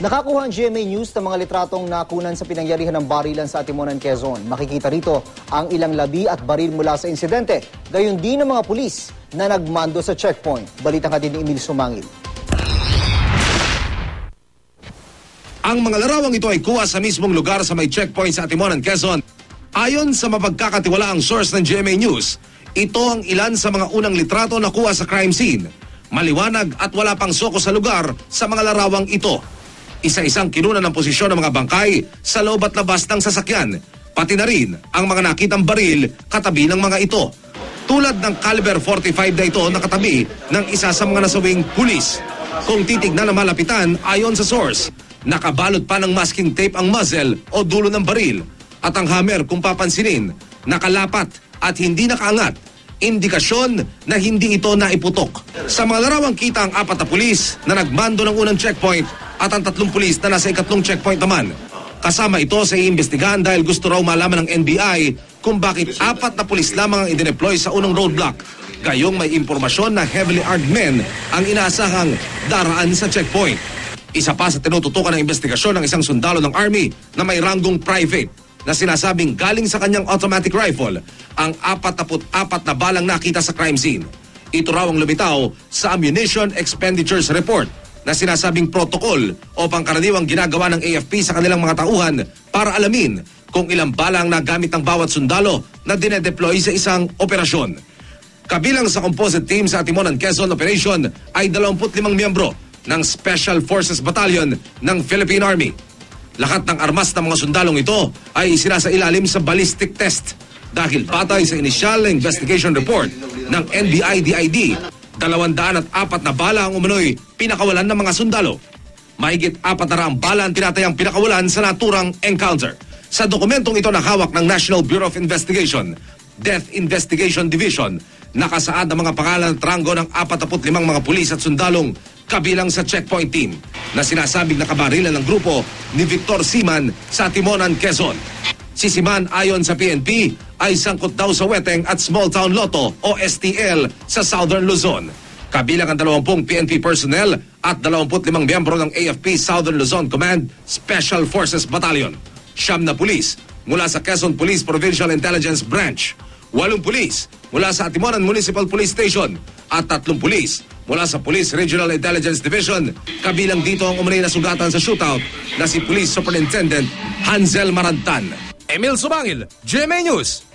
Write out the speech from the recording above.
Nakakuha ang GMA News ng mga litratong nakunan sa pinangyarihan ng barilan sa Atimonan, Quezon. Makikita rito ang ilang labi at baril mula sa insidente. Gayon din ang mga pulis na nagmando sa checkpoint. Balitang din ni Emil Sumangil. Ang mga larawang ito ay kuha sa mismong lugar sa may checkpoint sa Atimonan, Quezon. Ayon sa mapagkakatiwalaang source ng GMA News, ito ang ilan sa mga unang litrato na kuha sa crime scene. Maliwanag at wala pang soko sa lugar sa mga larawang ito. Isa-isang kinunan ng posisyon ng mga bangkay sa loob at labas ng sasakyan, pati na rin ang mga nakitang baril katabi ng mga ito. Tulad ng caliber 45 na ito nakatabi ng isa sa mga nasawing pulis. Kung titignan na malapitan, ayon sa source, nakabalot pa ng masking tape ang muzzle o dulo ng baril. At ang hammer, kung papansinin, nakalapat at hindi nakaangat. Indikasyon na hindi ito naiputok. Sa mga larawang kita ang 4 na pulis na nagmando ng unang checkpoint at ang 3 pulis na nasa 2nd checkpoint naman. Kasama ito sa iimbestigahan dahil gusto raw malaman ng NBI kung bakit 4 na pulis lamang ang idineploy sa unang roadblock. Gayong may impormasyon na heavily armed men ang inaasahang daraan sa checkpoint. Isa pa sa tinututukan ng investigasyon ng isang sundalo ng Army na may ranggong private na sinasabing galing sa kanyang automatic rifle ang 44 na balang nakita sa crime scene. Ito raw ang lumitaw sa Ammunition Expenditures Report na sinasabing protocol o pangkaraniwang ginagawa ng AFP sa kanilang mga tauhan para alamin kung ilang bala ang nagamit ng bawat sundalo na dinedeploy sa isang operasyon. Kabilang sa composite team sa Atimonan, Quezon Operation ay 25 miyembro ng Special Forces Battalion ng Philippine Army. Lahat ng armas ng mga sundalong ito ay sinasailalim sa ballistic test dahil batay sa initial investigation report ng NBI-DID, 204 na bala ang umano'y pinakawalan ng mga sundalo. Mahigit 400 bala ang tinatayang pinakawalan sa naturang encounter. Sa dokumentong ito na hawak ng National Bureau of Investigation, Death Investigation Division, nakasaad ang mga pangalan at ranggo ng 45 mga pulis at sundalong kabilang sa checkpoint team na sinasabing nakabarilan ng grupo ni Victor Siman sa Atimonan, Quezon. Si Siman ayon sa PNP ay sangkot daw sa Weteng at Small Town Lotto o STL sa Southern Luzon. Kabilang ang 20 PNP personnel at 25 miyembro ng AFP Southern Luzon Command Special Forces Battalion. 9 na pulis mula sa Quezon Police Provincial Intelligence Branch, 8 pulis mula sa Atimonan Municipal Police Station at 3 pulis mula sa Police Regional Intelligence Division. Kabilang dito ang umunay na sugatan sa shootout na si Police Superintendent Hansel Marantan. Emil Sumangil, GMA News.